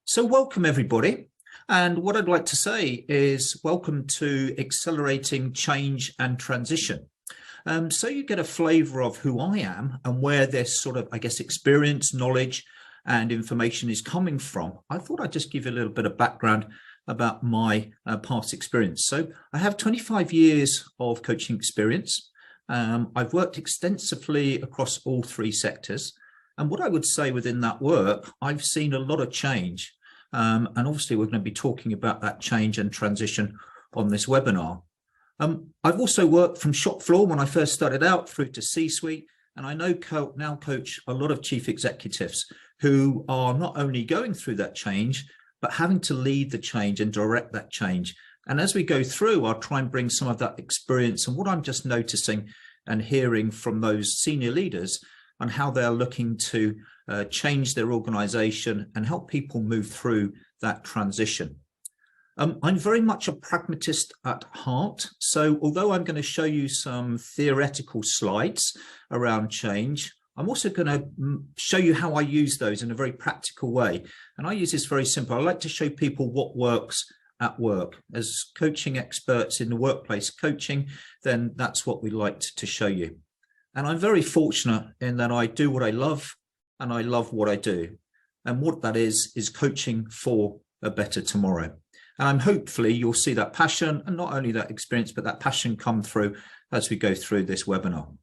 So welcome everybody. And what I'd like to say is welcome to Accelerating Change and Transition. So you get a flavor of who I am and where this sort of, experience, knowledge and information is coming from. I thought I'd just give you a little bit of background about my past experience. So I have 25 years of coaching experience. I've worked extensively across all three sectors. And what I would say within that work, I've seen a lot of change. And obviously, we're going to be talking about that change and transition on this webinar. I've also worked from shop floor when I first started out through to C-suite. And I now coach a lot of chief executives who are not only going through that change, but having to lead the change and direct that change. And as we go through, I'll try and bring some of that experience and what I'm just noticing and hearing from those senior leaders on how they're looking to change their organization and help people move through that transition. I'm very much a pragmatist at heart. So although I'm going to show you some theoretical slides around change, I'm also going to show you how I use those in a very practical way. And I use this very simple. I like to show people what works at work. As coaching experts in the workplace coaching, then that's what we like to show you. And I'm very fortunate in that I do what I love and I love what I do. And what that is coaching for a better tomorrow. And hopefully you'll see that passion and not only that experience, but that passion come through as we go through this webinar.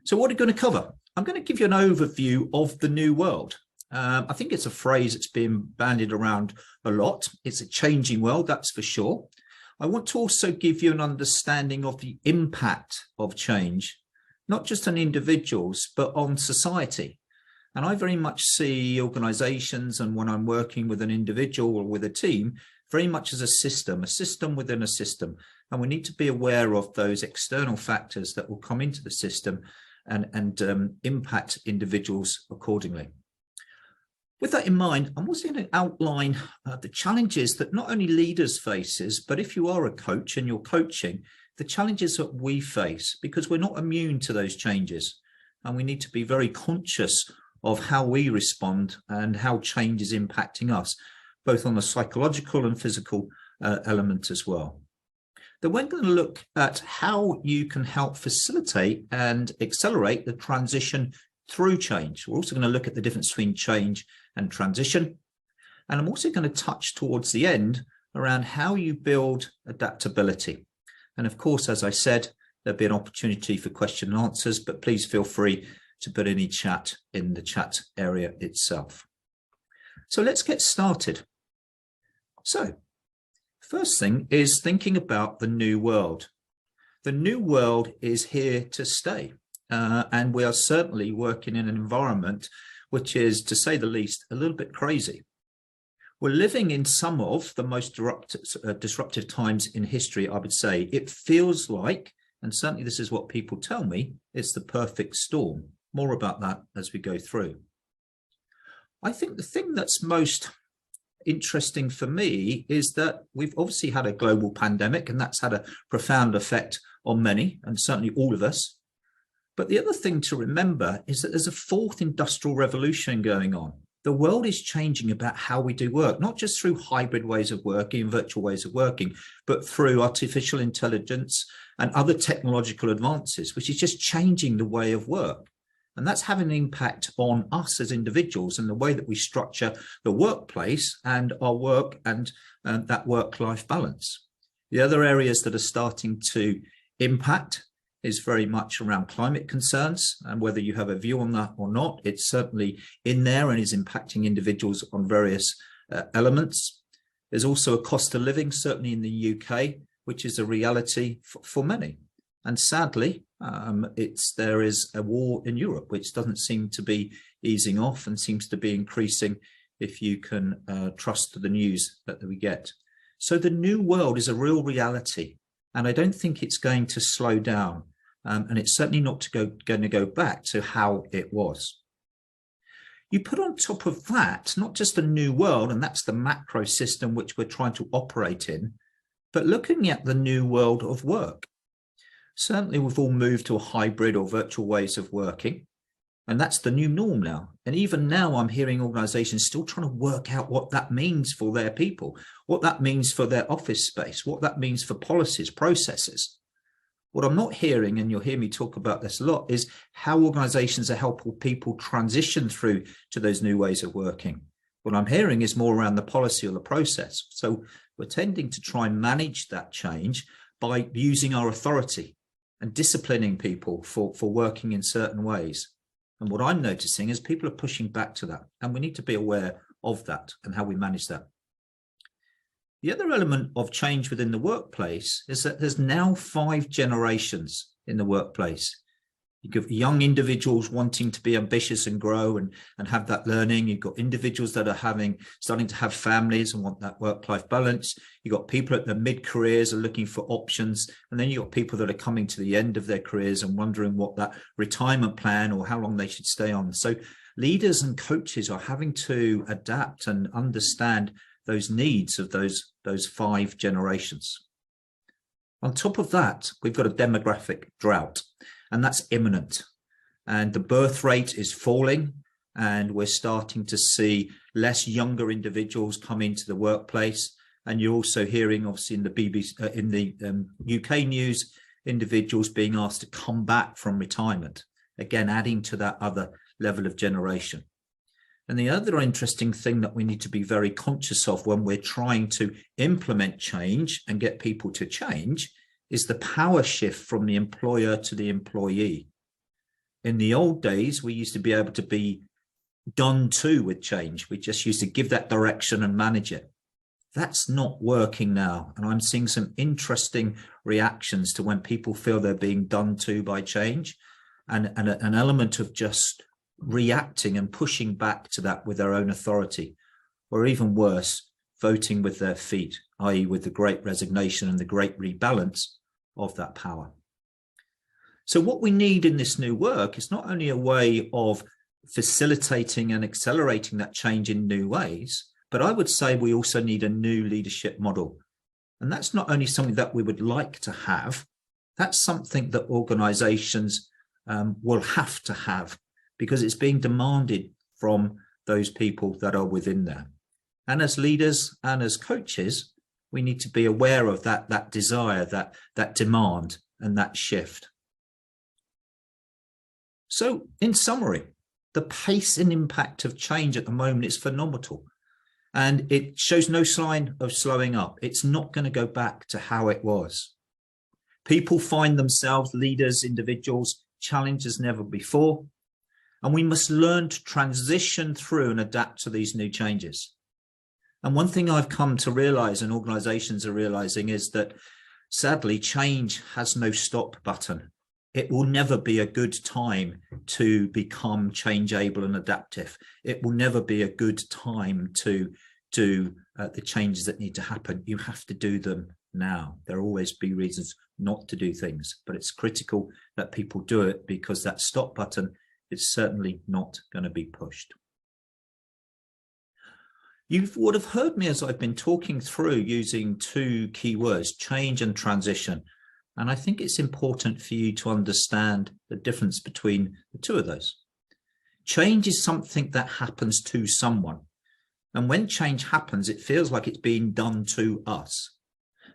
So what are we going to cover? I'm going to give you an overview of the new world. I think it's a phrase that's been bandied around a lot. It's a changing world, that's for sure. I want to also give you an understanding of the impact of change, not just on individuals, but on society. And I very much see organizations, and when I'm working with an individual or with a team, very much as a system within a system. And we need to be aware of those external factors that will come into the system and impact individuals accordingly. With that in mind, I'm also going to outline the challenges that not only leaders faces, but if you are a coach and you're coaching, the challenges that we face, because we're not immune to those changes. And we need to be very conscious of how we respond and how change is impacting us, both on the psychological and physical element as well. Then we're going to look at how you can help facilitate and accelerate the transition through change. We're also going to look at the difference between change and transition. And I'm also going to touch towards the end around how you build adaptability. And of course, as I said, there'll be an opportunity for question and answers, but please feel free to put any chat in the chat area itself. So let's get started. So first thing is thinking about the new world. The new world is here to stay. And we are certainly working in an environment which is, to say the least, a little bit crazy. We're living in some of the most disruptive times in history, I would say. It feels like, and certainly this is what people tell me, it's the perfect storm. More about that as we go through. I think the thing that's most interesting for me is that we've obviously had a global pandemic, and that's had a profound effect on many, and certainly all of us. But the other thing to remember is that there's a fourth industrial revolution going on. The world is changing about how we do work, not just through hybrid ways of working and virtual ways of working, but through artificial intelligence and other technological advances, which is just changing the way of work. And that's having an impact on us as individuals and the way that we structure the workplace and our work and that work-life balance. The other areas that are starting to impact is very much around climate concerns, and whether you have a view on that or not, it's certainly in there and is impacting individuals on various elements. There's also a cost of living, certainly in the UK, which is a reality for many. And sadly, there is a war in Europe, which doesn't seem to be easing off and seems to be increasing if you can trust the news that we get. So the new world is a real reality, and I don't think it's going to slow down. And it's certainly not going to go back to how it was. You put on top of that, not just the new world, and that's the macro system which we're trying to operate in, but looking at the new world of work. Certainly, we've all moved to a hybrid or virtual ways of working. And that's the new norm now. And even now, I'm hearing organizations still trying to work out what that means for their people, what that means for their office space, what that means for policies, processes. What I'm not hearing, and you'll hear me talk about this a lot, is how organizations are helping people transition through to those new ways of working. What I'm hearing is more around the policy or the process. So we're tending to try and manage that change by using our authority and disciplining people for working in certain ways. And what I'm noticing is people are pushing back to that, and we need to be aware of that and how we manage that. The other element of change within the workplace is that there's now 5 generations in the workplace. You've got young individuals wanting to be ambitious and grow and have that learning. You've got individuals that are starting to have families and want that work-life balance. You've got people at their mid-careers are looking for options. And then you've got people that are coming to the end of their careers and wondering what that retirement plan or how long they should stay on. So leaders and coaches are having to adapt and understand those needs of those 5 generations. On top of that, we've got a demographic drought, and that's imminent. And the birth rate is falling, and we're starting to see less younger individuals come into the workplace. And you're also hearing, obviously, in the BBC, in the UK news, individuals being asked to come back from retirement, again, adding to that other level of generation. And the other interesting thing that we need to be very conscious of when we're trying to implement change and get people to change is the power shift from the employer to the employee. In the old days, we used to be able to be done to with change. We just used to give that direction and manage it. That's not working now. And I'm seeing some interesting reactions to when people feel they're being done to by change, and an element of just reacting and pushing back to that with their own authority, or even worse, voting with their feet, i.e. with the great resignation and the great rebalance of that power. So what we need in this new work is not only a way of facilitating and accelerating that change in new ways, but I would say we also need a new leadership model. And that's not only something that we would like to have, that's something that organizations will have to have, because it's being demanded from those people that are within there. And as leaders and as coaches, we need to be aware of that desire, that demand and that shift. So in summary, the pace and impact of change at the moment is phenomenal, and it shows no sign of slowing up. It's not going to go back to how it was. People find themselves, leaders, individuals, challenged as never before. And we must learn to transition through and adapt to these new changes. And one thing I've come to realize, and organizations are realizing, is that sadly, change has no stop button. It will never be a good time to become change able and adaptive. It will never be a good time to do the changes that need to happen. You have to do them now. There will always be reasons not to do things, but it's critical that people do it, because that stop button is certainly not going to be pushed. You would have heard me as I've been talking through using 2 key words, change and transition. And I think it's important for you to understand the difference between the 2 of those. Change is something that happens to someone. And when change happens, it feels like it's being done to us.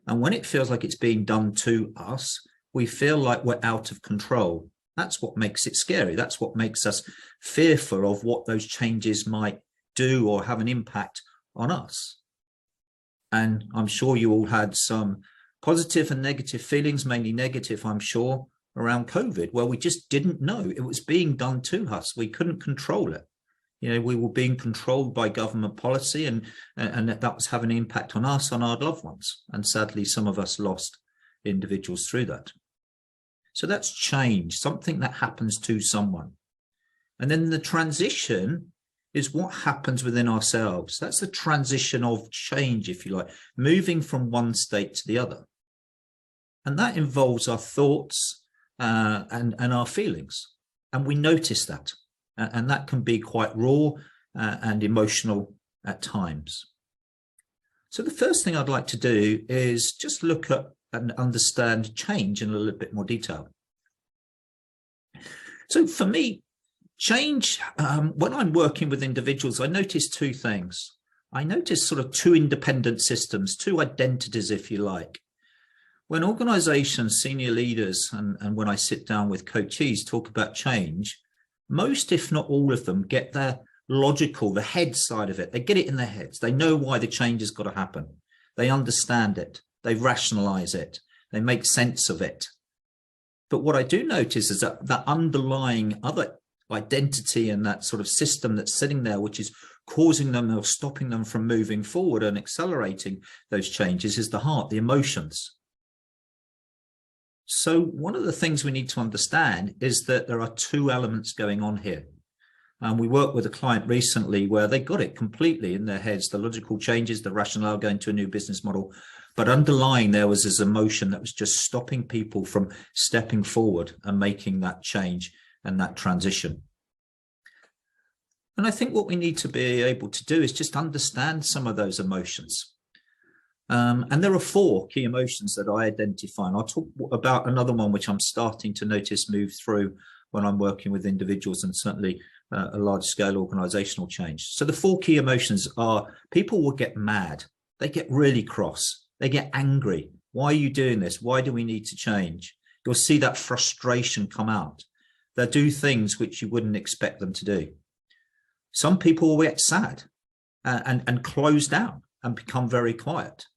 And when it feels like it's being done to us, we feel like we're out of control. That's what makes it scary. That's what makes us fearful of what those changes might do or have an impact on us. And I'm sure you all had some positive and negative feelings, mainly negative, I'm sure, around COVID, where we just didn't know it was being done to us. We couldn't control it. You know, we were being controlled by government policy, and that was having an impact on us, on our loved ones. And sadly, some of us lost individuals through that. So that's change, something that happens to someone. And then the transition is what happens within ourselves. That's the transition of change, if you like, moving from one state to the other. And that involves our thoughts and our feelings. And we notice that. And that can be quite raw and emotional at times. So the first thing I'd like to do is just look at and understand change in a little bit more detail. So for me, Change, when I'm working with individuals, I notice two things. I notice sort of two independent systems, two identities, if you like. When organizations, senior leaders, and when I sit down with coachees talk about change, most, if not all of them, get their logical, the head side of it. They get it in their heads. They know why the change has got to happen. They understand it. They rationalize it. They make sense of it. But what I do notice is that that underlying other identity and that sort of system that's sitting there, which is causing them or stopping them from moving forward and accelerating those changes, is the heart, the emotions. So one of the things we need to understand is that there are two elements going on here. And we worked with a client recently where they got it completely in their heads, the logical changes, the rationale going to a new business model. But underlying there was this emotion that was just stopping people from stepping forward and making that change and that transition. And I think what we need to be able to do is just understand some of those emotions. And there are four key emotions that I identify. And I'll talk about another one, which I'm starting to notice move through when I'm working with individuals and certainly a large scale organizational change. So the four key emotions are: people will get mad. They get really cross. They get angry. Why are you doing this? Why do we need to change? You'll see that frustration come out. They'll do things which you wouldn't expect them to do. Some people will get sad and close down and become very quiet.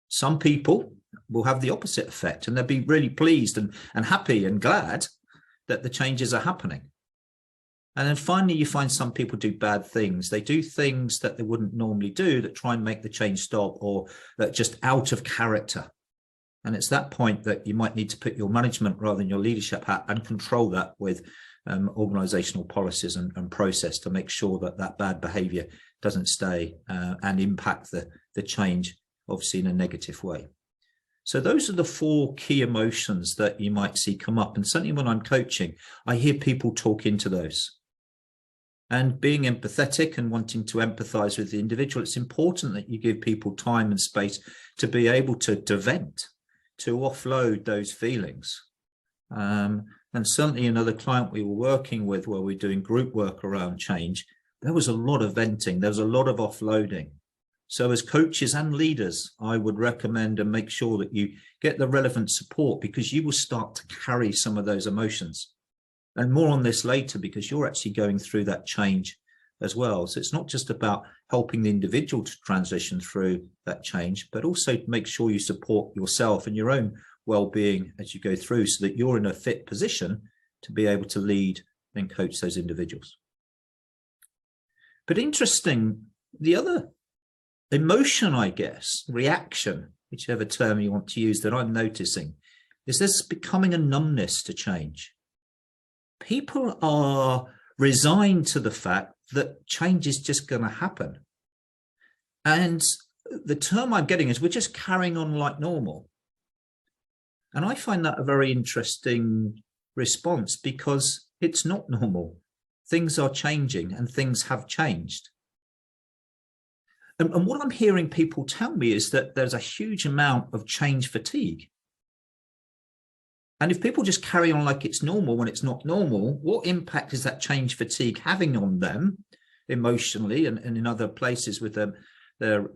Some people will have the opposite effect, and they'll be really pleased and happy and glad that the changes are happening. And then finally, you find some people do bad things. They do things that they wouldn't normally do that try and make the change stop, or that just out of character. And it's that point that you might need to put your management rather than your leadership hat and control that with organizational policies and process to make sure that that bad behavior doesn't stay and impact the change, obviously, in a negative way. So those are the four key emotions that you might see come up. And certainly when I'm coaching, I hear people talk into those. And being empathetic and wanting to empathize with the individual, it's important that you give people time and space to be able to vent, to offload those feelings. And certainly another client we were working with where we're doing group work around change, there was a lot of venting, there was a lot of offloading. So as coaches and leaders, I would recommend and make sure that you get the relevant support, because you will start to carry some of those emotions. And more on this later, because you're actually going through that change as well. So it's not just about helping the individual to transition through that change, but also to make sure you support yourself and your own well-being as you go through, so that you're in a fit position to be able to lead and coach those individuals. But interesting, the other emotion, I guess, reaction, whichever term you want to use, that I'm noticing, is there's becoming a numbness to change. People are resigned to the fact that change is just going to happen. And the term I'm getting is we're just carrying on like normal. And I find that a very interesting response, because it's not normal. Things are changing and things have changed. And what I'm hearing people tell me is that there's a huge amount of change fatigue. And if people just carry on like it's normal when it's not normal, what impact is that change fatigue having on them emotionally and in other places with their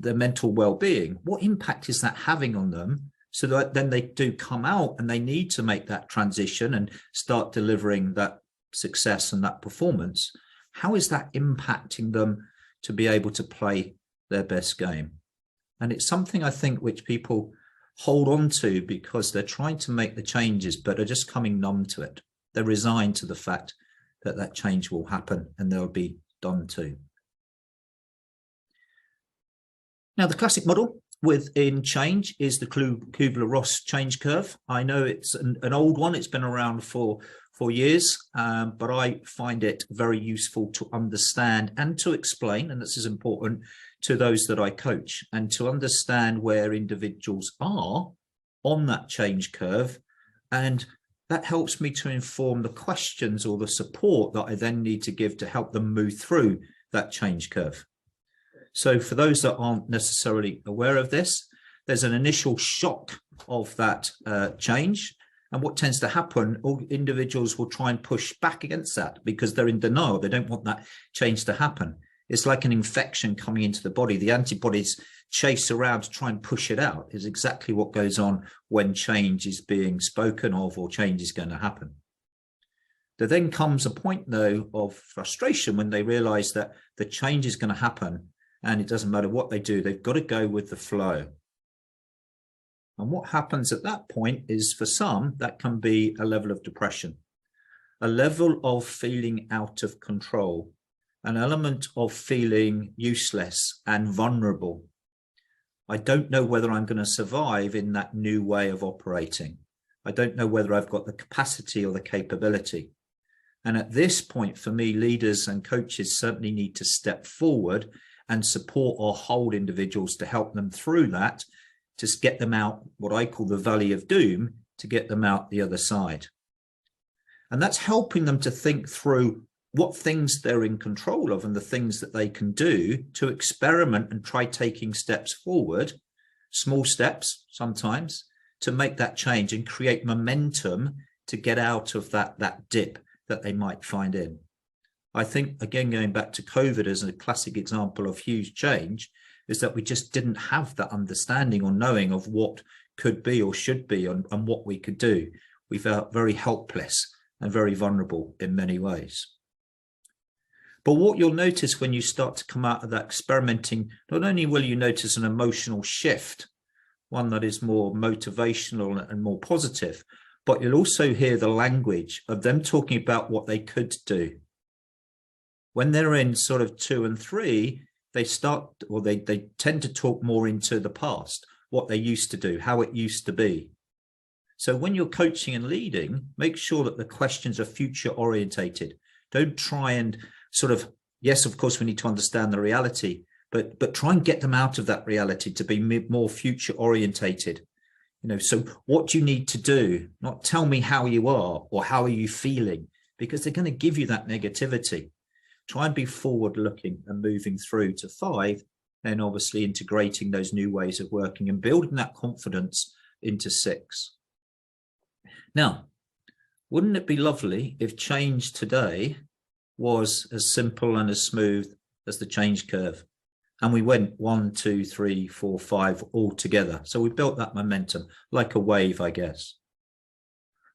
mental well-being? What impact is that having on them, so that then they do come out and they need to make that transition and start delivering that success and that performance? How is that impacting them to be able to play their best game? And it's something I think which people hold on to because they're trying to make the changes, but are just coming numb to it. They're resigned to the fact that that change will happen and they'll be done too. Now, the classic model within change is the Kubler-Ross change curve. I know it's an old one. It's been around for years, but I find it very useful to understand and to explain, and this is important to those that I coach, and to understand where individuals are on that change curve. And that helps me to inform the questions or the support that I then need to give to help them move through that change curve. So for those that aren't necessarily aware of this, there's an initial shock of that change. And what tends to happen, all individuals will try and push back against that because they're in denial. They don't want that change to happen. It's like an infection coming into the body. The antibodies chase around to try and push it out. Is exactly what goes on when change is being spoken of or change is going to happen. There then comes a point, though, of frustration when they realize that the change is going to happen and it doesn't matter what they do. They've got to go with the flow. And what happens at that point is, for some, that can be a level of depression, a level of feeling out of control, an element of feeling useless and vulnerable. I don't know whether I'm going to survive in that new way of operating. I don't know whether I've got the capacity or the capability. And at this point, for me, leaders and coaches certainly need to step forward and support or hold individuals to help them through that, to get them out what I call the valley of doom, to get them out the other side. And that's helping them to think through what things they're in control of and the things that they can do to experiment and try taking steps forward, small steps sometimes, to make that change and create momentum to get out of that dip that they might find in. I think, again, going back to COVID as a classic example of huge change, is that we just didn't have that understanding or knowing of what could be or should be and what we could do. We felt very helpless and very vulnerable in many ways. But what you'll notice when you start to come out of that experimenting, not only will you notice an emotional shift, one that is more motivational and more positive, but you'll also hear the language of them talking about what they could do. When they're in sort of 2 and 3, they start, or they tend to talk more into the past, what they used to do, how it used to be. So when you're coaching and leading, make sure that the questions are future orientated. Don't try and sort of, yes, of course, we need to understand the reality, but try and get them out of that reality to be more future orientated. So what do you need to do? Not tell me how you are or how are you feeling, because they're going to give you that negativity. Try and be forward looking and moving through to 5, then obviously integrating those new ways of working and building that confidence into 6. Now, wouldn't it be lovely if change today was as simple and as smooth as the change curve? And we went 1, 2, 3, 4, 5 all together. So we built that momentum like a wave, I guess.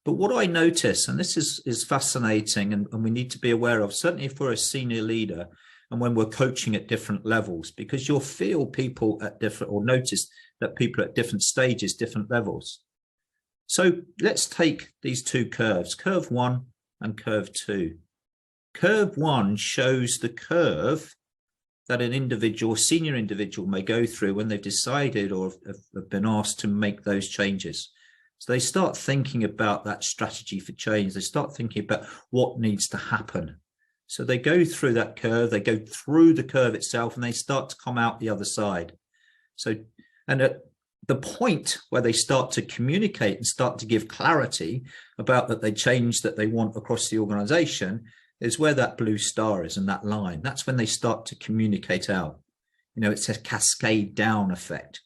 But what I notice, and this is fascinating and we need to be aware of, certainly if we're a senior leader and when we're coaching at different levels, because you'll feel people at different, or notice that people at different stages, different levels. So let's take these 2 curves, curve 1 and curve 2. Curve 1 shows the curve that an individual, senior individual, may go through when they've decided or have been asked to make those changes. So they start thinking about that strategy for change. They start thinking about what needs to happen. So they go through that curve, they go through the curve itself, and they start to come out the other side. So, and at the point where they start to communicate and start to give clarity about that they change that they want across the organization is where that blue star is and that line. That's when they start to communicate out. It's a cascade down effect.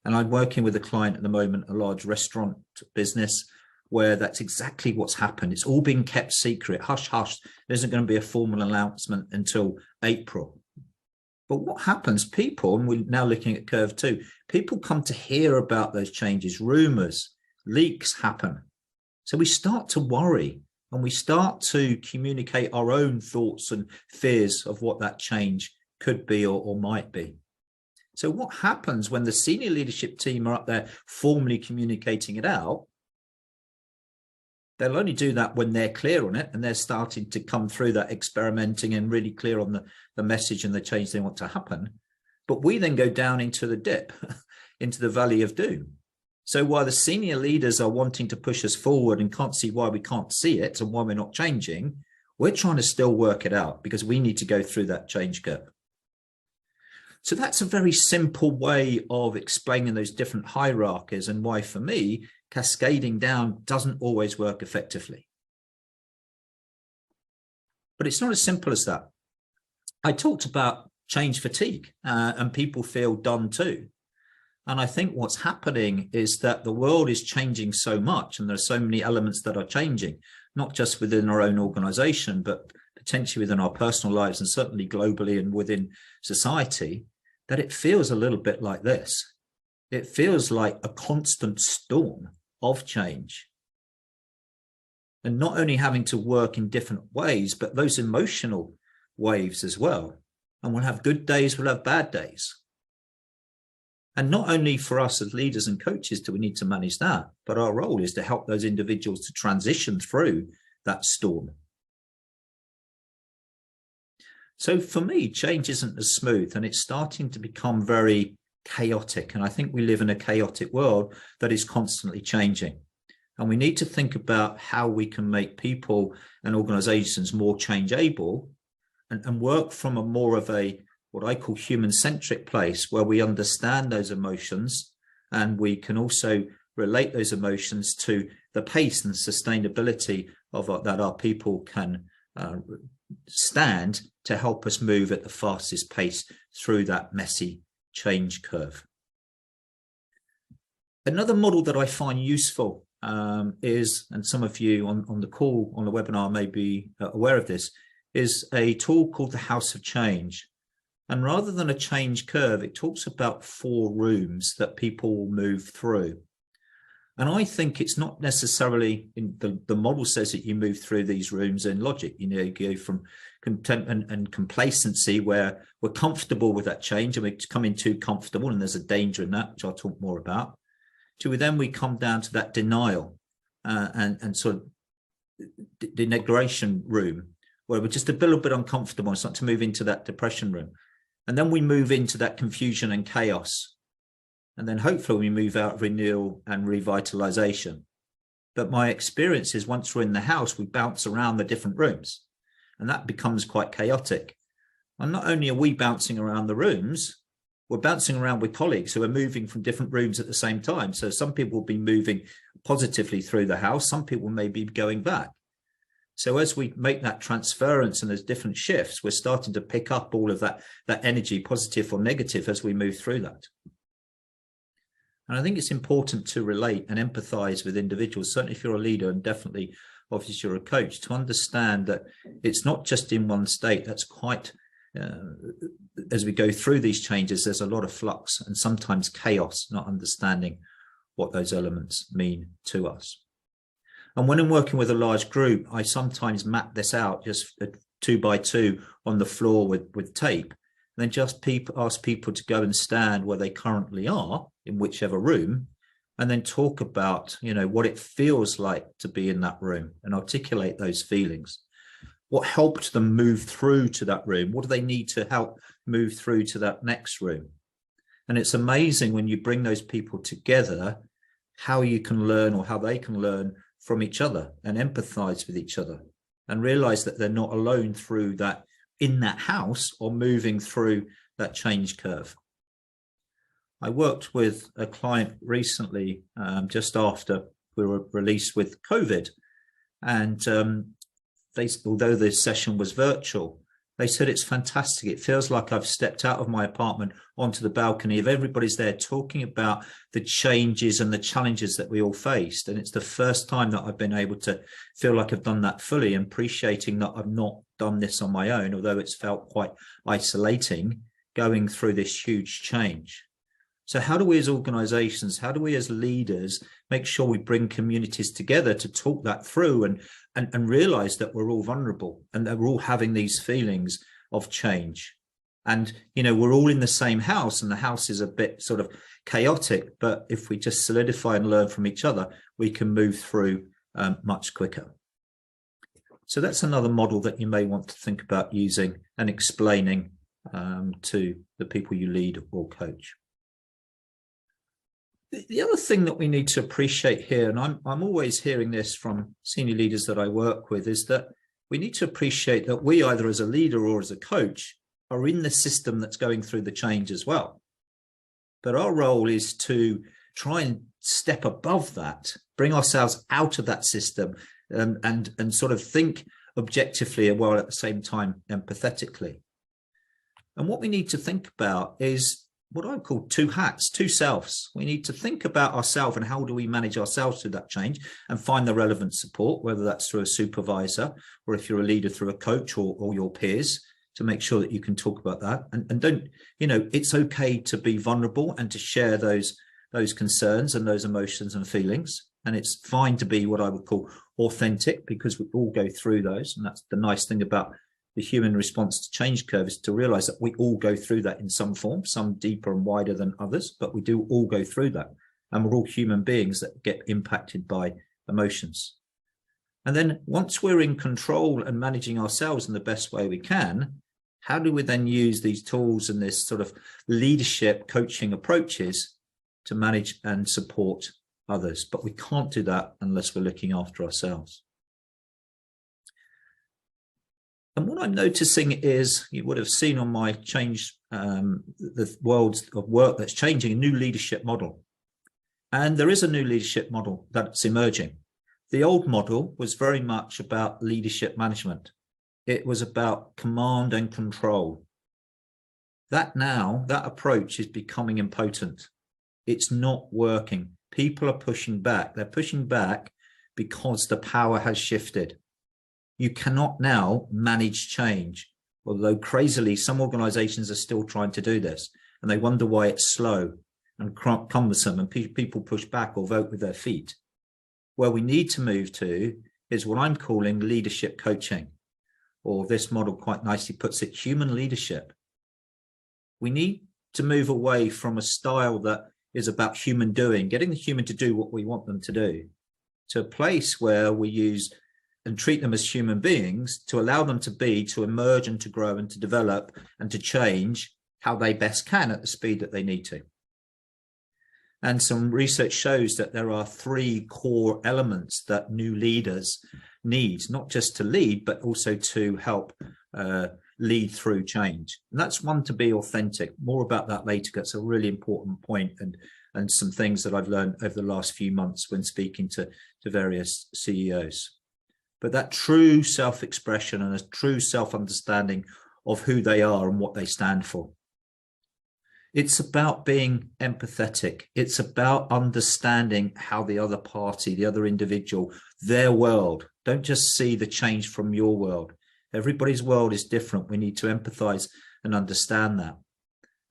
And I'm working with a client at the moment, a large restaurant business, where that's exactly what's happened. It's all been kept secret, hush, hush. There isn't going to be a formal announcement until April. But what happens? People, and we're now looking at curve 2, people come to hear about those changes, rumors, leaks happen. So we start to worry and we start to communicate our own thoughts and fears of what that change could be or might be. So what happens when the senior leadership team are up there formally communicating it out? They'll only do that when they're clear on it and they're starting to come through that experimenting and really clear on the message and the change they want to happen. But we then go down into the dip, into the valley of doom. So while the senior leaders are wanting to push us forward and can't see why we can't see it and why we're not changing, we're trying to still work it out because we need to go through that change curve. So that's a very simple way of explaining those different hierarchies and why, for me, cascading down doesn't always work effectively. But it's not as simple as that. I talked about change fatigue and people feel done too. And I think what's happening is that the world is changing so much, and there are so many elements that are changing, not just within our own organization, but potentially within our personal lives and certainly globally and within society, that it feels a little bit like this. It feels like a constant storm of change. And not only having to work in different ways, but those emotional waves as well. And we'll have good days, we'll have bad days. And not only for us as leaders and coaches do we need to manage that, but our role is to help those individuals to transition through that storm. So for me, change isn't as smooth, and it's starting to become very chaotic. And I think we live in a chaotic world that is constantly changing. And we need to think about how we can make people and organizations more change able and work from a more of a what I call human-centric place, where we understand those emotions and we can also relate those emotions to the pace and sustainability of that our people can stand to help us move at the fastest pace through that messy change curve. Another model that I find useful is, and some of you on the call, on the webinar may be aware of this, is a tool called the House of Change. And rather than a change curve, it talks about 4 rooms that people will move through. And I think it's not necessarily, the model says that you move through these rooms in logic. You know, you go from content and complacency, where we're comfortable with that change and we're becoming too comfortable, and there's a danger in that, which I'll talk more about, to then we come down to that denial and sort of the negation room, where we're just a little bit uncomfortable and start to move into that depression room. And then we move into that confusion and chaos. And then hopefully we move out of renewal and revitalization. But my experience is once we're in the house, we bounce around the different rooms, and that becomes quite chaotic. And not only are we bouncing around the rooms, we're bouncing around with colleagues who are moving from different rooms at the same time. So some people will be moving positively through the house. Some people may be going back. So as we make that transference and there's different shifts, we're starting to pick up all of that energy, positive or negative, as we move through that. And I think it's important to relate and empathize with individuals, certainly if you're a leader, and definitely obviously if you're a coach, to understand that it's not just in one state. That's quite, as we go through these changes, there's a lot of flux and sometimes chaos, not understanding what those elements mean to us. And when I'm working with a large group, I sometimes map this out just 2 by 2 on the floor with tape, and then just ask people to go and stand where they currently are in whichever room, and then talk about, you know, what it feels like to be in that room and articulate those feelings. What helped them move through to that room? What do they need to help move through to that next room? And it's amazing when you bring those people together, how you can learn, or how they can learn from each other and empathize with each other and realize that they're not alone through that, in that house, or moving through that change curve. I worked with a client recently, just after we were released with COVID, and although the session was virtual, they said it's fantastic. It feels like I've stepped out of my apartment onto the balcony of everybody's there talking about the changes and the challenges that we all faced. And it's the first time that I've been able to feel like I've done that fully, appreciating that I've not done this on my own, although it's felt quite isolating going through this huge change. So how do we as organizations, how do we as leaders make sure we bring communities together to talk that through and realize that we're all vulnerable and that we're all having these feelings of change? And, you know, we're all in the same house, and the house is a bit sort of chaotic, but if we just solidify and learn from each other, we can move through much quicker. So that's another model that you may want to think about using and explaining to the people you lead or coach. The other thing that we need to appreciate here, and I'm always hearing this from senior leaders that I work with, is that we need to appreciate that we, either as a leader or as a coach, are in the system that's going through the change as well. But our role is to try and step above that, bring ourselves out of that system, and sort of think objectively while at the same time empathetically. And what we need to think about is what I call two hats, two selves. We need to think about ourselves and how do we manage ourselves through that change and find the relevant support, whether that's through a supervisor or if you're a leader through a coach or your peers, to make sure that you can talk about that. And don't, it's okay to be vulnerable and to share those concerns and those emotions and feelings. And it's fine to be what I would call authentic, because we all go through those. And that's the nice thing about the human response to change curve, is to realize that we all go through that in some form, some deeper and wider than others, but we do all go through that. And we're all human beings that get impacted by emotions. And then once we're in control and managing ourselves in the best way we can, how do we then use these tools and this sort of leadership coaching approaches to manage and support others? But we can't do that unless we're looking after ourselves. And what I'm noticing is, you would have seen on my change, the world of work that's changing, a new leadership model. And there is a new leadership model that's emerging. The old model was very much about leadership management. It was about command and control. That approach is becoming impotent. It's not working. People are pushing back. They're pushing back because the power has shifted. You cannot now manage change, although crazily some organizations are still trying to do this, and they wonder why it's slow and cumbersome and people push back or vote with their feet. Where we need to move to is what I'm calling leadership coaching, or this model quite nicely puts it, human leadership. We need to move away from a style that is about human doing, getting the human to do what we want them to do, to a place where we use and treat them as human beings, to allow them to emerge and to grow and to develop and to change how they best can at the speed that they need to. And some research shows that there are 3 core elements that new leaders need, not just to lead, but also to help lead through change. And that's one, to be authentic. More about that later. That's a really important point, and some things that I've learned over the last few months when speaking to various CEOs. But that true self-expression and a true self-understanding of who they are and what they stand for. It's about being empathetic. It's about understanding how the other party, the other individual, their world. Don't just see the change from your world. Everybody's world is different. We need to empathize and understand that.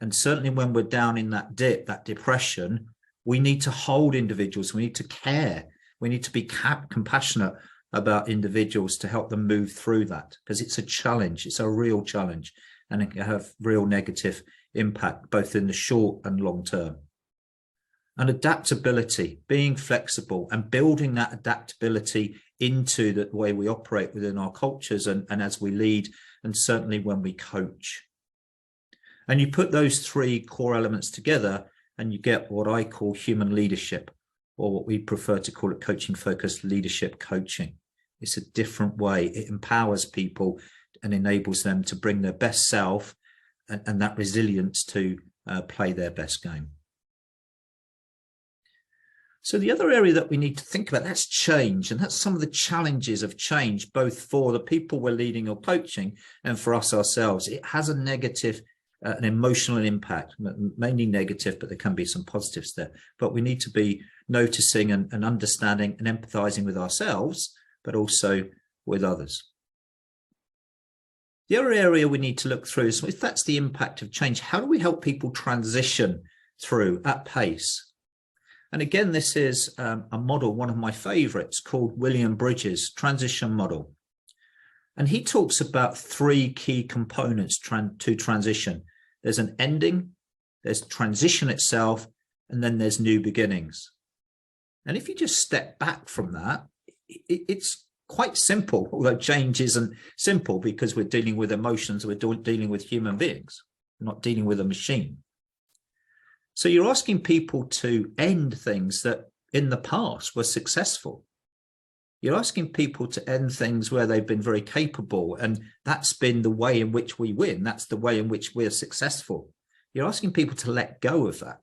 And certainly when we're down in that dip, that depression, we need to hold individuals. We need to care. We need to be compassionate about individuals to help them move through that, because it's a challenge. It's a real challenge, and it can have real negative impact both in the short and long term. And adaptability, being flexible and building that adaptability into the way we operate within our cultures and as we lead, and certainly when we coach. And you put those 3 core elements together and you get what I call human leadership, or what we prefer to call it coaching focused leadership coaching. It's a different way. It empowers people and enables them to bring their best self and that resilience to play their best game. So the other area that we need to think about, that's change. And that's some of the challenges of change, both for the people we're leading or coaching and for us ourselves. It has a negative, an emotional impact, mainly negative, but there can be some positives there. But we need to be noticing and understanding and empathizing with ourselves, but also with others. The other area we need to look through is, if that's the impact of change, how do we help people transition through at pace? And again, this is a model, one of my favorites, called William Bridges' transition model. And he talks about 3 key components to transition. There's an ending, there's transition itself, and then there's new beginnings. And if you just step back from that, it's quite simple, although change isn't simple because we're dealing with emotions, we're dealing with human beings, we're not dealing with a machine. So you're asking people to end things that in the past were successful. You're asking people to end things where they've been very capable, and that's been the way in which we win. That's the way in which we're successful. You're asking people to let go of that.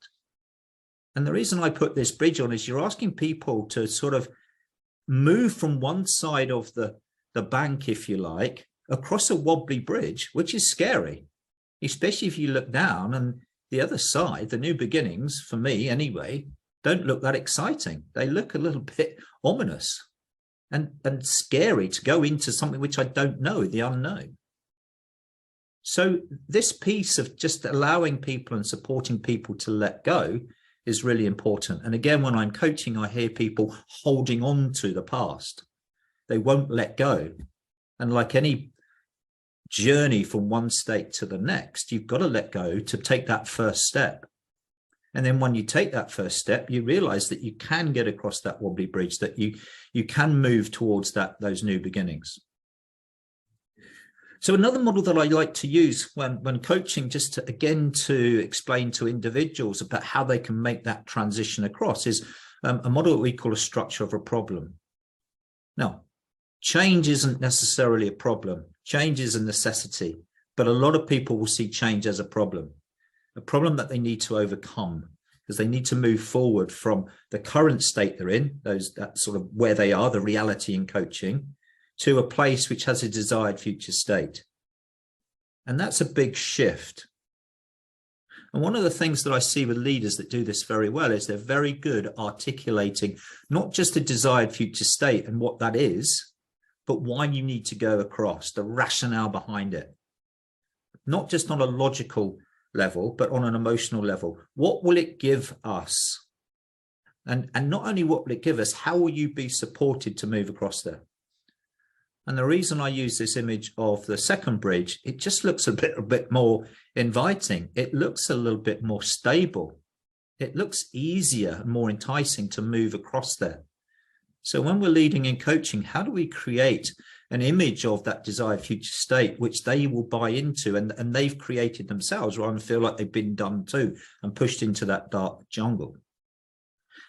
And the reason I put this bridge on is you're asking people to sort of move from one side of the bank, if you like, across a wobbly bridge, which is scary, especially if you look down and the other side, the new beginnings, for me anyway, don't look that exciting. They look a little bit ominous and scary to go into something which I don't know, the unknown. So this piece of just allowing people and supporting people to let go is really important. And again, when I'm coaching, I hear people holding on to the past. They won't let go. And like any journey from one state to the next, you've got to let go to take that first step. And then when you take that first step, you realize that you can get across that wobbly bridge, that you can move towards those new beginnings. So another model that I like to use when coaching, just to explain to individuals about how they can make that transition across, is a model that we call a structure of a problem. Now, change isn't necessarily a problem. Change is a necessity, but a lot of people will see change as a problem that they need to overcome, because they need to move forward from the current state they're in, that sort of where they are, the reality in coaching, to a place which has a desired future state. And that's a big shift. And one of the things that I see with leaders that do this very well is they're very good at articulating not just the desired future state and what that is, but why you need to go across, the rationale behind it. Not just on a logical level, but on an emotional level. What will it give us? And not only what will it give us, how will you be supported to move across there? And the reason I use this image of the second bridge, it just looks a bit more inviting. It looks a little bit more stable. It looks easier and more enticing to move across there. So when we're leading in coaching, how do we create an image of that desired future state, which they will buy into and they've created themselves, rather than feel like they've been done to and pushed into that dark jungle?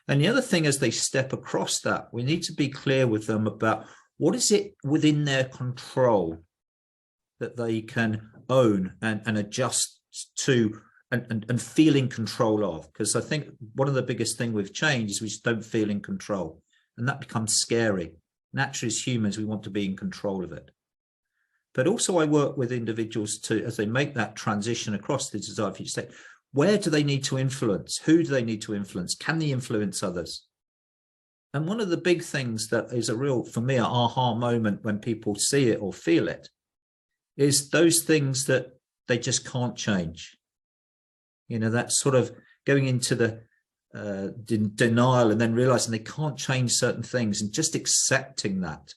And the other thing, as they step across that, we need to be clear with them about what is it within their control that they can own and adjust to and feel in control of. Because I think one of the biggest things with change is we just don't feel in control, and that becomes scary. Naturally, as humans, we want to be in control of it. But also I work with individuals as they make that transition across the desired future state, where do they need to influence? Who do they need to influence? Can they influence others? And one of the big things that is a real, for me, an aha moment when people see it or feel it, is those things that they just can't change. You know, that sort of going into the denial and then realizing they can't change certain things, and just accepting that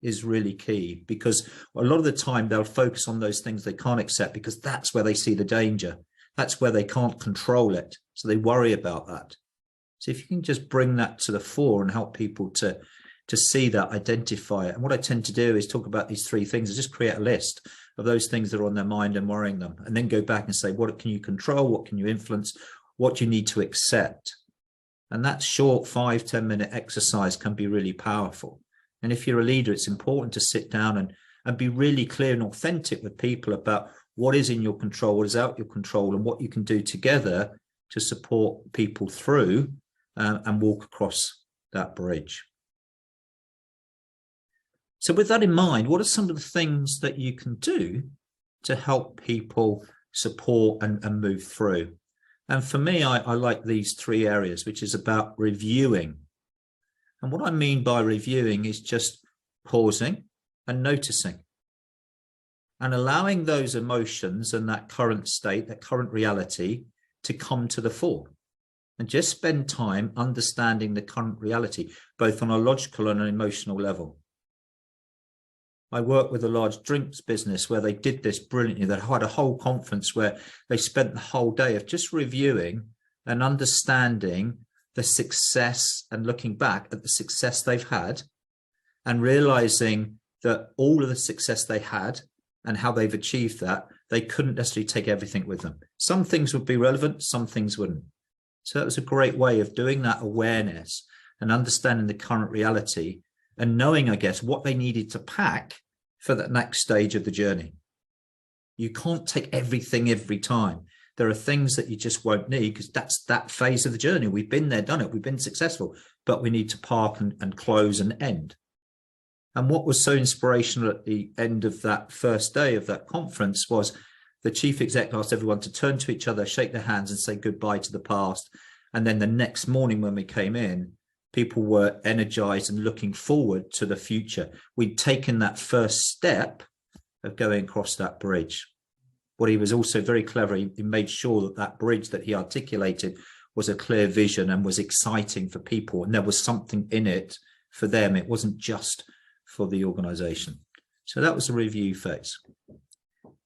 is really key, because a lot of the time they'll focus on those things they can't accept because that's where they see the danger. That's where they can't control it. So they worry about that. So if you can just bring that to the fore and help people to see that, identify it. And what I tend to do is talk about these three things, is just create a list of those things that are on their mind and worrying them, and then go back and say, what can you control? What can you influence? What do you need to accept? And that short 5-10 minute exercise can be really powerful. And if you're a leader, it's important to sit down and be really clear and authentic with people about what is in your control, what is out your control, and what you can do together to support people through and walk across that bridge. So with that in mind, what are some of the things that you can do to help people support and move through? And for me, I like these three areas, which is about reviewing. And what I mean by reviewing is just pausing and noticing and allowing those emotions and that current state, that current reality, to come to the fore. And just spend time understanding the current reality, both on a logical and an emotional level. I work with a large drinks business where they did this brilliantly. They had a whole conference where they spent the whole day of just reviewing and understanding the success and looking back at the success they've had and realizing that all of the success they had and how they've achieved that, they couldn't necessarily take everything with them. Some things would be relevant, some things wouldn't. So that was a great way of doing that awareness and understanding the current reality and knowing, I guess, what they needed to pack for that next stage of the journey. You can't take everything every time. There are things that you just won't need because that's that phase of the journey. We've been there, done it. We've been successful, but we need to park and close and end. And what was so inspirational at the end of that first day of that conference was the chief exec asked everyone to turn to each other, shake their hands and say goodbye to the past. And then the next morning when we came in, people were energized and looking forward to the future. We'd taken that first step of going across that bridge. But he was also very clever. He made sure that that bridge that he articulated was a clear vision and was exciting for people. And there was something in it for them. It wasn't just for the organization. So that was the review phase.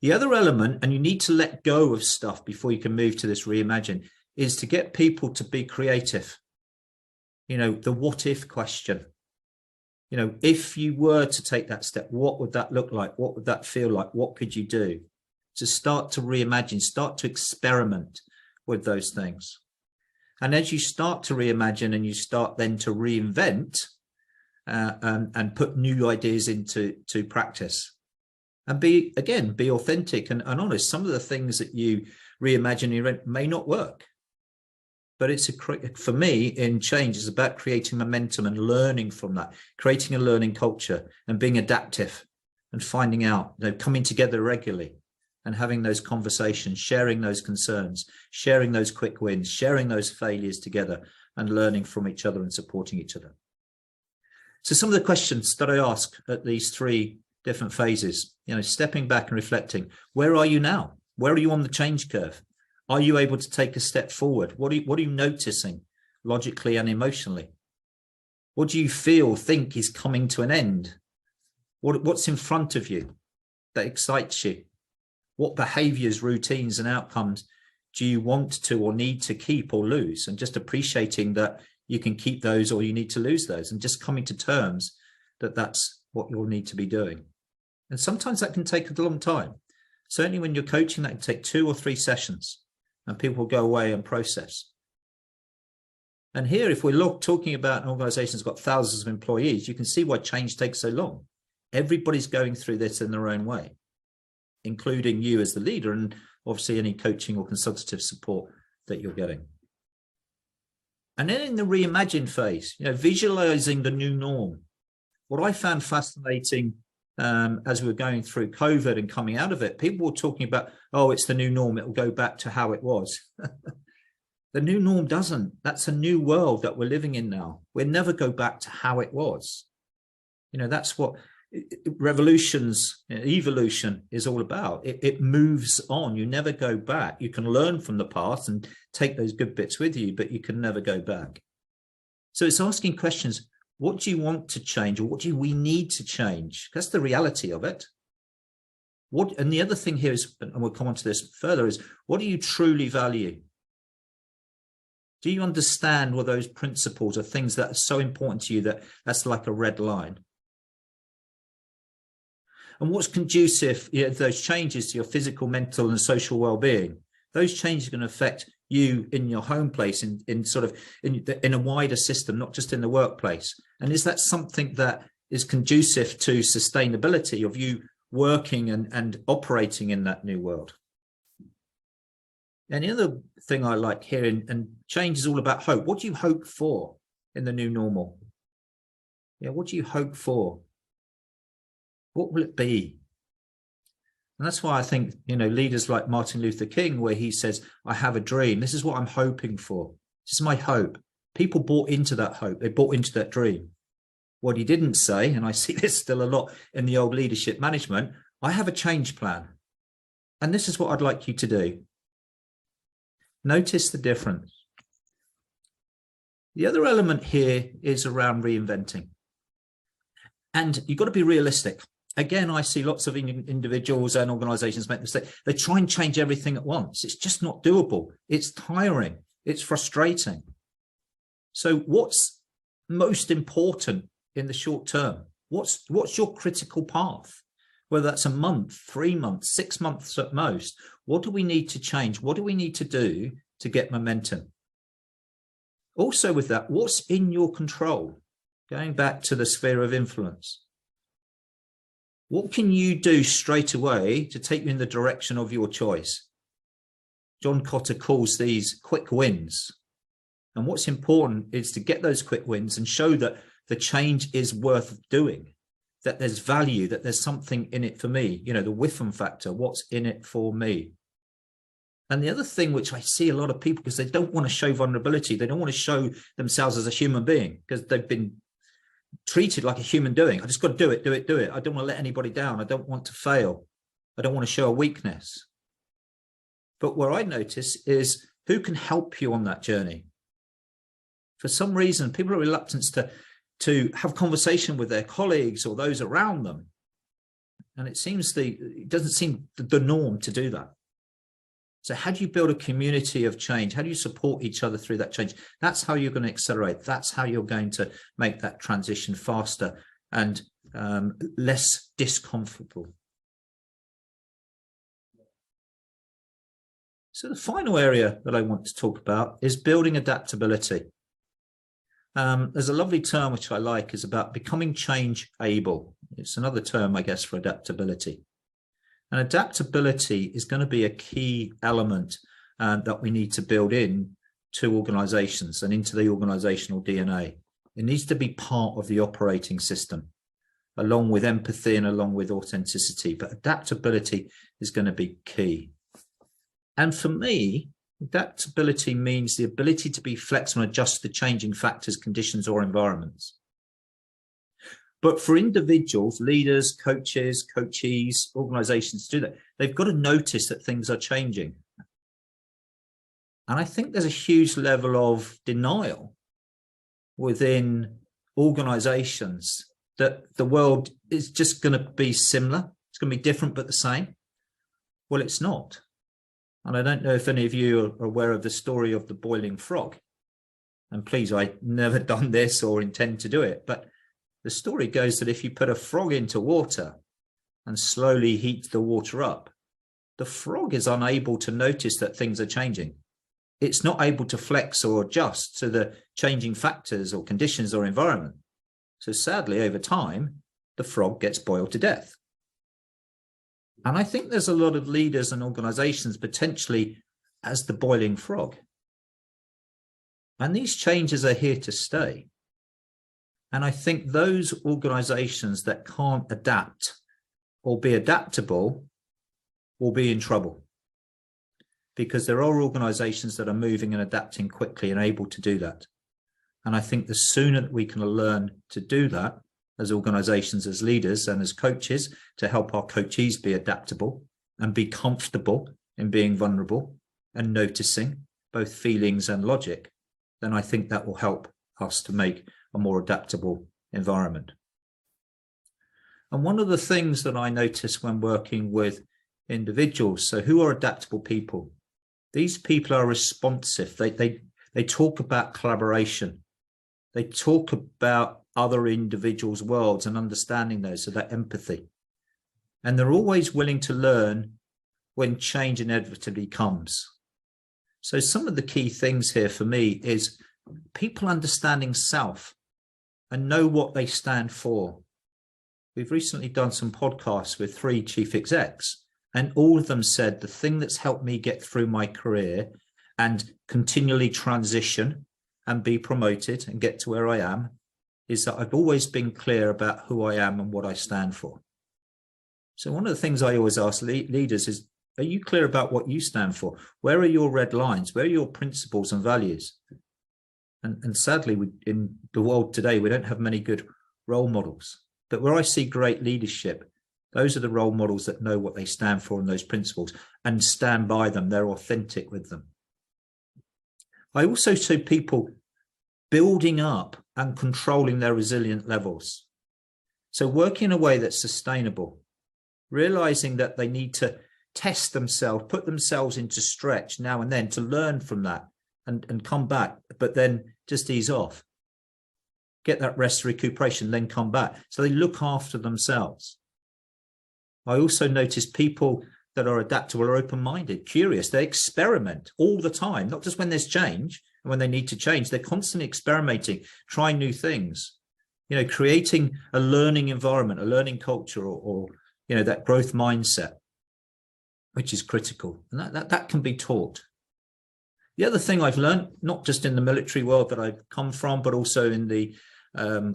The other element, and you need to let go of stuff before you can move to this reimagine, is to get people to be creative. You know, the what if question. You know, if you were to take that step, what would that look like? What would that feel like? What could you do? To start to reimagine, start to experiment with those things. And as you start to reimagine and you start then to reinvent and put new ideas into practice and be authentic and honest. Some of the things that you reimagine may not work. But it's for me in change is about creating momentum and learning from that, creating a learning culture and being adaptive and finding out, you know, coming together regularly and having those conversations, sharing those concerns, sharing those quick wins, sharing those failures together and learning from each other and supporting each other. So some of the questions that I ask at these three different phases, you know, stepping back and reflecting, where are you now? Where are you on the change curve? Are you able to take a step forward? What are you noticing logically and emotionally? What do you think is coming to an end? What's in front of you that excites you? What behaviors, routines and outcomes do you want to or need to keep or lose? And just appreciating that you can keep those or you need to lose those and just coming to terms that that's what you'll need to be doing. And sometimes that can take a long time. Certainly when you're coaching, that can take 2 or 3 sessions. And people go away and process. And here, if we're talking about an organization that's got thousands of employees, you can see why change takes so long. Everybody's going through this in their own way, including you as the leader and obviously any coaching or consultative support that you're getting. And then in the reimagine phase, you know, visualizing the new norm. What I found fascinating as we were going through COVID and coming out of it, people were talking about, oh, it's the new norm. It will go back to how it was. The new norm doesn't. That's a new world that we're living in now. We'll never go back to how it was. You know, that's what evolution is all about. It moves on. You never go back. You can learn from the past and take those good bits with you, but you can never go back. So it's asking questions. What do you want to change, or what do we need to change? That's the reality of it. And the other thing here is, and we'll come on to this further, is what do you truly value? Do you understand what those principles are, things that are so important to you that that's like a red line? And what's conducive, you know, those changes to your physical, mental and social well-being? Those changes are going to affect you in your home place, in a wider system, not just in the workplace. And is that something that is conducive to sustainability of you working and operating in that new world? And the other thing I like here, and change is all about hope. What do you hope for in the new normal? Yeah, what do you hope for? What will it be? And that's why I think, you know, leaders like Martin Luther King, where he says, I have a dream. This is what I'm hoping for. This is my hope. People bought into that hope. They bought into that dream. What he didn't say, and I see this still a lot in the old leadership management, I have a change plan. And this is what I'd like you to do. Notice the difference. The other element here is around reinventing. And you've got to be realistic. Again, I see lots of individuals and organizations make the mistake. They try and change everything at once. It's just not doable. It's tiring. It's frustrating. So what's most important in the short term? What's your critical path? Whether that's a month, 3 months, 6 months at most. What do we need to change? What do we need to do to get momentum? Also with that, what's in your control? Going back to the sphere of influence. What can you do straight away to take you in the direction of your choice? John Cotter calls these quick wins. And what's important is to get those quick wins and show that the change is worth doing. that there's value, that there's something in it for me, you know, the Whiffen factor, what's in it for me. And the other thing which I see a lot of people, because they don't want to show vulnerability, they don't want to show themselves as a human being because they've been treated like a human doing. I just got to do it, do it, do it. I don't want to let anybody down. I don't want to fail. I don't want to show a weakness. But what I notice is who can help you on that journey. For some reason, people are reluctant to have conversation with their colleagues or those around them. And it doesn't seem the norm to do that. So how do you build a community of change? How do you support each other through that change? That's how you're going to accelerate. That's how you're going to make that transition faster and less discomfortable. So the final area that I want to talk about is building adaptability. There's a lovely term which I like, is about becoming change able. It's another term, I guess, for adaptability. And adaptability is going to be a key element that we need to build in to organizations and into the organizational DNA. It needs to be part of the operating system, along with empathy and along with authenticity. But adaptability is going to be key. And for me, adaptability means the ability to be flexible and adjust to changing factors, conditions, or environments. But for individuals, leaders, coaches, coachees, organizations to do that, they've got to notice that things are changing. And I think there's a huge level of denial within organizations that the world is just going to be similar. It's going to be different, but the same. Well, it's not. And I don't know if any of you are aware of the story of the boiling frog. And please, I've never done this or intend to do it, but the story goes that if you put a frog into water and slowly heat the water up, the frog is unable to notice that things are changing. It's not able to flex or adjust to the changing factors or conditions or environment. So sadly, over time, the frog gets boiled to death. And I think there's a lot of leaders and organizations potentially as the boiling frog. And these changes are here to stay. And I think those organizations that can't adapt or be adaptable will be in trouble, because there are organizations that are moving and adapting quickly and able to do that. And I think the sooner that we can learn to do that as organizations, as leaders and as coaches, to help our coachees be adaptable and be comfortable in being vulnerable and noticing both feelings and logic, then I think that will help us to make a more adaptable environment. And one of the things that I notice when working with individuals, so who are adaptable people? These people are responsive. They talk about collaboration. They talk about other individuals' worlds and understanding those, so that empathy. And they're always willing to learn when change inevitably comes. So some of the key things here for me is people understanding self and know what they stand for. We've recently done some podcasts with 3 chief execs, and all of them said the thing that's helped me get through my career and continually transition and be promoted and get to where I am is that I've always been clear about who I am and what I stand for. So one of the things I always ask leaders is, are you clear about what you stand for? Where are your red lines? Where are your principles and values? And sadly, in the world today, we don't have many good role models. But where I see great leadership, those are the role models that know what they stand for and those principles and stand by them. They're authentic with them. I also see people building up and controlling their resilient levels. So working in a way that's sustainable, realizing that they need to test themselves, put themselves into stretch now and then to learn from that and come back, but then just ease off. Get that rest, recuperation, then come back. So they look after themselves. I also notice people that are adaptable are open-minded, curious. They experiment all the time, not just when there's change and when they need to change. They're constantly experimenting, trying new things, creating a learning environment, a learning culture, or that growth mindset, which is critical. And that can be taught. The other thing I've learned, not just in the military world that I've come from, but also in the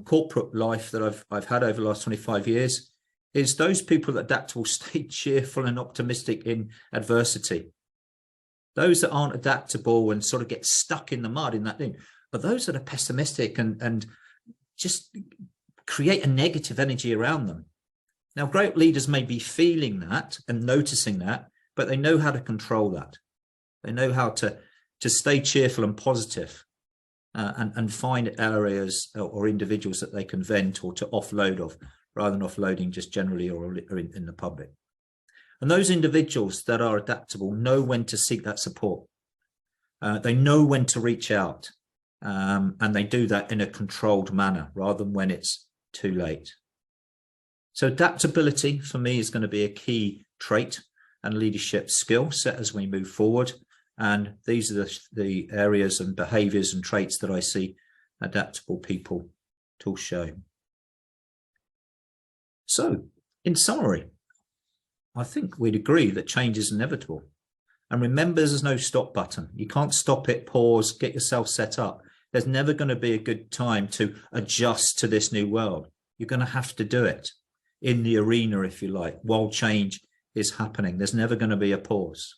corporate life that I've had over the last 25 years is those people that are adaptable stay cheerful and optimistic in adversity. Those that aren't adaptable and sort of get stuck in the mud in that thing, but those that are pessimistic and just create a negative energy around them. Now, great leaders may be feeling that and noticing that, but they know how to control that. They know how to stay cheerful and positive, and find areas or individuals that they can vent or to offload of, rather than offloading just generally or in the public. And those individuals that are adaptable know when to seek that support. They know when to reach out, and they do that in a controlled manner rather than when it's too late. So adaptability for me is going to be a key trait and leadership skill set as we move forward. And these are the areas and behaviors and traits that I see adaptable people to show. So in summary, I think we'd agree that change is inevitable. And remember, there's no stop button. You can't stop it, pause, get yourself set up. There's never going to be a good time to adjust to this new world. You're going to have to do it in the arena, if you like, while change is happening. There's never going to be a pause.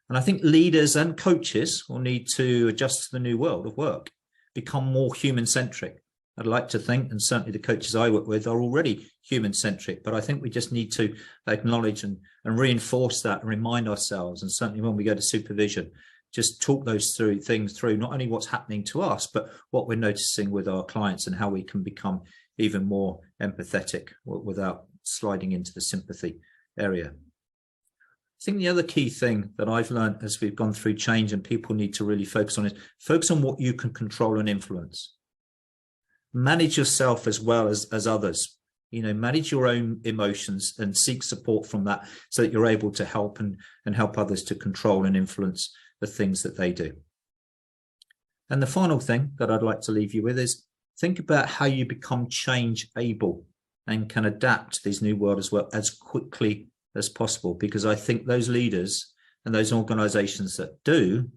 And I think leaders and coaches will need to adjust to the new world of work, become more human-centric. I'd like to think, and certainly the coaches I work with are already human-centric, but I think we just need to acknowledge and reinforce that and remind ourselves. And certainly when we go to supervision, just talk those things through, not only what's happening to us, but what we're noticing with our clients and how we can become even more empathetic without sliding into the sympathy area. I think the other key thing that I've learned as we've gone through change and people need to really focus on is focus on what you can control and influence. Manage yourself as well as others. Manage your own emotions and seek support from that so that you're able to help and help others to control and influence the things that they do. And the final thing that I'd like to leave you with is think about how you become change able and can adapt to this new world as well as quickly as possible, because I think those leaders and those organizations that do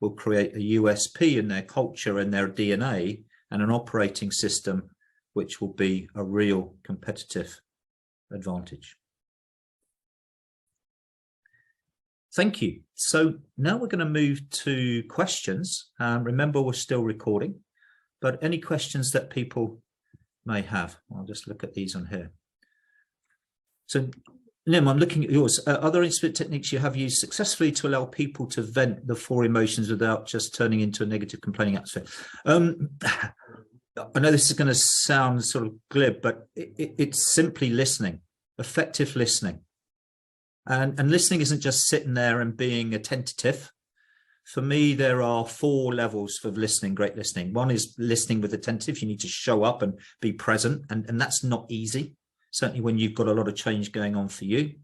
will create a USP in their culture and their DNA and an operating system which will be a real competitive advantage. Thank you. So now we're going to move to questions. Remember, we're still recording, but any questions that people may have, I'll just look at these on here. So Nim, I'm looking at yours. Are there any techniques you have used successfully to allow people to vent the 4 emotions without just turning into a negative complaining atmosphere? I know this is going to sound sort of glib, but it's simply listening, effective listening. And listening isn't just sitting there and being attentive. For me, there are 4 levels of listening, great listening. One is listening with attentive. You need to show up and be present, and that's not easy. Certainly when you've got a lot of change going on for you.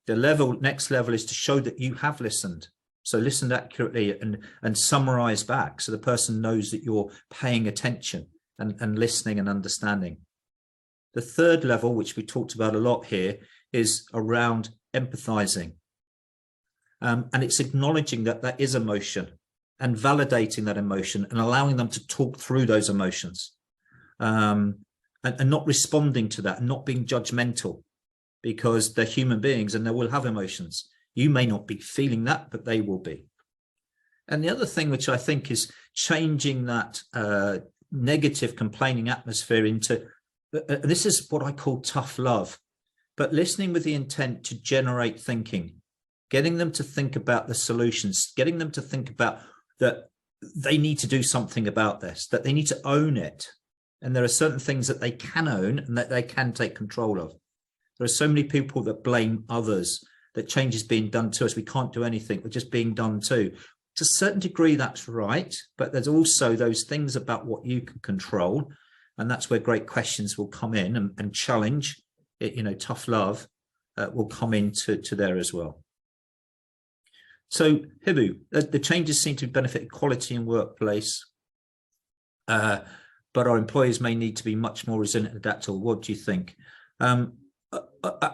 The next level is to show that you have listened. So listened accurately and summarize back so the person knows that you're paying attention and listening and understanding. The third level, which we talked about a lot here, is around empathizing. And it's acknowledging that that is emotion and validating that emotion and allowing them to talk through those emotions. And not responding to that and not being judgmental, because they're human beings and they will have emotions. You may not be feeling that, but they will be. And the other thing, which I think is changing that negative complaining atmosphere into, this is what I call tough love, but listening with the intent to generate thinking, getting them to think about the solutions, getting them to think about that they need to do something about this, that they need to own it. And there are certain things that they can own and that they can take control of. There are so many people that blame others, that change is being done to us. We can't do anything. We're just being done to. To a certain degree, that's right. But there's also those things about what you can control. And that's where great questions will come in and challenge it, tough love will come into there as well. So Hibu, the changes seem to benefit equality in workplace. But our employees may need to be much more resilient and adaptable. What do you think?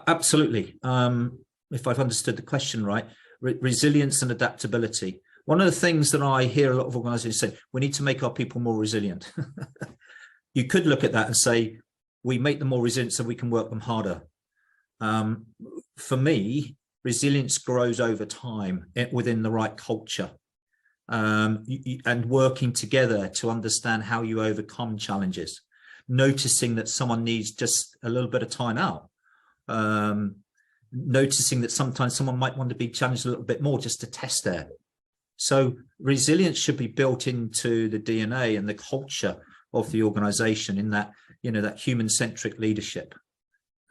Absolutely. If I've understood the question right, resilience and adaptability. One of the things that I hear a lot of organizations say, we need to make our people more resilient. you could look at that and say, we make them more resilient so we can work them harder. For me, resilience grows over time within the right culture, and working together to understand how you overcome challenges, noticing that someone needs just a little bit of time out, noticing that sometimes someone might want to be challenged a little bit more just to test there. So resilience should be built into the DNA and the culture of the organization, in that, that human-centric leadership.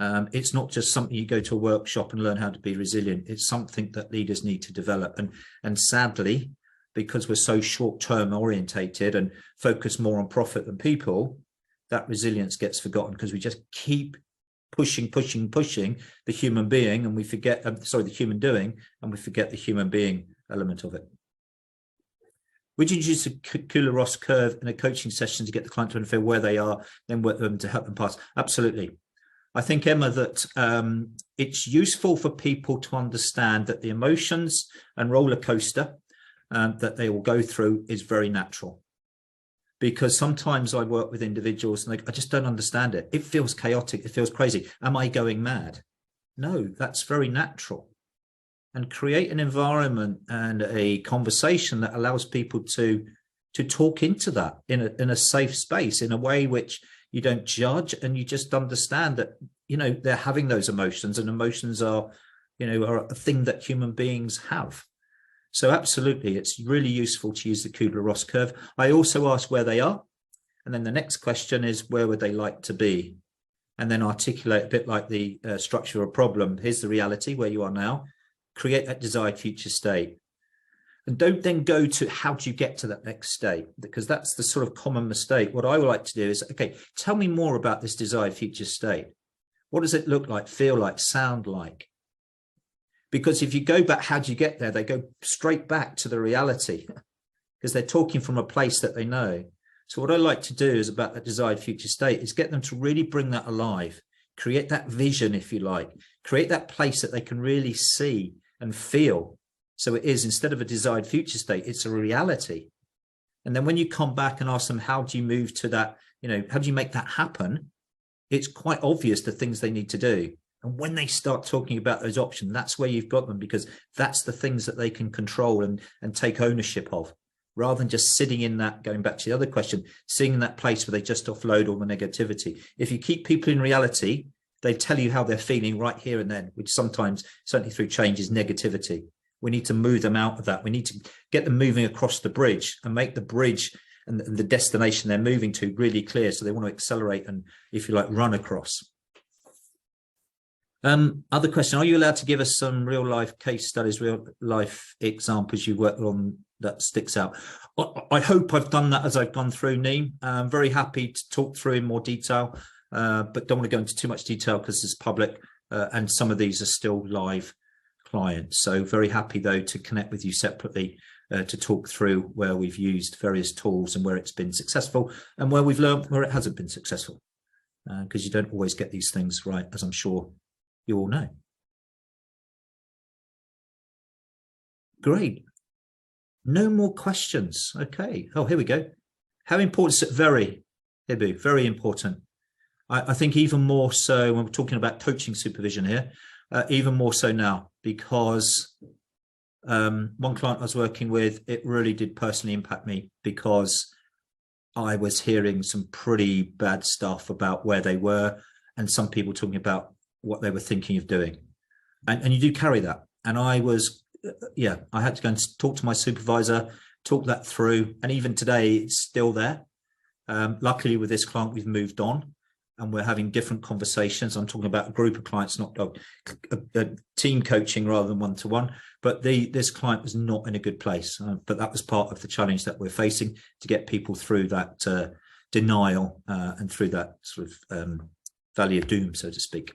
It's not just something you go to a workshop and learn how to be resilient. It's something that leaders need to develop. And sadly, because we're so short-term orientated and focus more on profit than people, that resilience gets forgotten because we just keep pushing the human being, and we forget, the human doing, and we forget the human being element of it. Would you use a Kubler-Ross curve in a coaching session to get the client to understand where they are, then work them to help them pass? Absolutely. I think, Emma, that it's useful for people to understand that the emotions and roller coaster that they will go through is very natural. Because sometimes I work with individuals and I just don't understand it. It feels chaotic. It feels crazy. Am I going mad? No, that's very natural. And create an environment and a conversation that allows people to talk into that in a safe space, in a way which you don't judge, and you just understand that, they're having those emotions, and emotions are a thing that human beings have. So absolutely, it's really useful to use the Kubler-Ross curve. I also ask where they are. And then the next question is, where would they like to be? And then articulate a bit like the structure of a problem. Here's the reality where you are now. Create that desired future state. And don't then go to how do you get to that next state, because that's the sort of common mistake. What I would like to do is, okay, tell me more about this desired future state. What does it look like, feel like, sound like? Because if you go back, how do you get there? They go straight back to the reality because they're talking from a place that they know. So what I like to do is about that desired future state is get them to really bring that alive, create that vision, if you like, create that place that they can really see and feel. So it is, instead of a desired future state, it's a reality. And then when you come back and ask them, how do you move to that, how do you make that happen? It's quite obvious the things they need to do. And when they start talking about those options, that's where you've got them, because that's the things that they can control and take ownership of, rather than just sitting in that, going back to the other question, sitting in that place where they just offload all the negativity. If you keep people in reality, they tell you how they're feeling right here and then, which sometimes, certainly through change, is negativity. We need to move them out of that. We need to get them moving across the bridge and make the bridge and the destination they're moving to really clear, so they want to accelerate and, if you like, run across. Other question, are you allowed to give us some real life case studies, real life examples you worked on that sticks out? I hope I've done that as I've gone through, Neem. I'm very happy to talk through in more detail, but don't want to go into too much detail because it's public, and some of these are still live clients. So very happy though to connect with you separately to talk through where we've used various tools and where it's been successful and where we've learned where it hasn't been successful, because you don't always get these things right, as I'm sure you all know. Great. No more questions. Okay. Oh, here we go. How important is it? Very, Hibu, very important. I think even more so when we're talking about coaching supervision here, even more so now, because one client I was working with, it really did personally impact me, because I was hearing some pretty bad stuff about where they were, and some people talking about what they were thinking of doing. And you do carry that. And I was, I had to go and talk to my supervisor, talk that through. And even today, it's still there. Luckily with this client, we've moved on and we're having different conversations. I'm talking about a group of clients, not a team coaching rather than one-to-one, but this client was not in a good place. But that was part of the challenge that we're facing, to get people through that denial and through that sort of valley of doom, so to speak.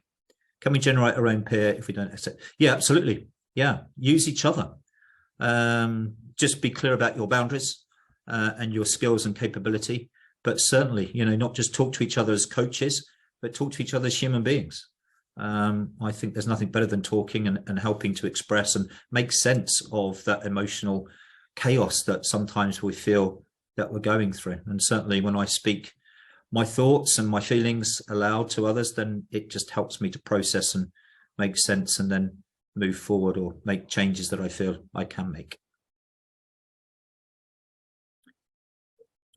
Can we generate our own peer if we don't accept? Yeah, absolutely. Yeah, use each other. Just be clear about your boundaries and your skills and capability. But certainly, not just talk to each other as coaches, but talk to each other as human beings. I think there's nothing better than talking and helping to express and make sense of that emotional chaos that sometimes we feel that we're going through. And certainly when I speak my thoughts and my feelings aloud to others, then it just helps me to process and make sense and then move forward or make changes that I feel I can make.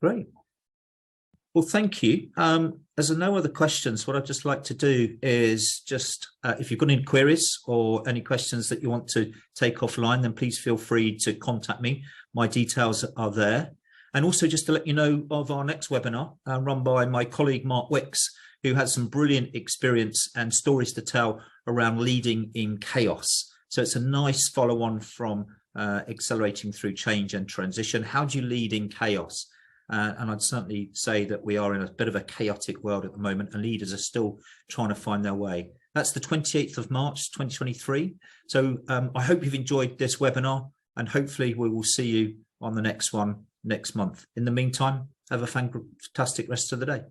Great. Well, thank you. As there are no other questions, what I'd just like to do is just, if you've got any queries or any questions that you want to take offline, then please feel free to contact me. My details are there. And also just to let you know of our next webinar run by my colleague, Mark Wicks, who has some brilliant experience and stories to tell around leading in chaos. So it's a nice follow on from accelerating through change and transition. How do you lead in chaos? And I'd certainly say that we are in a bit of a chaotic world at the moment, and leaders are still trying to find their way. That's the 28th of March, 2023. So I hope you've enjoyed this webinar, and hopefully we will see you on the next one next month. In the meantime, have a fantastic rest of the day.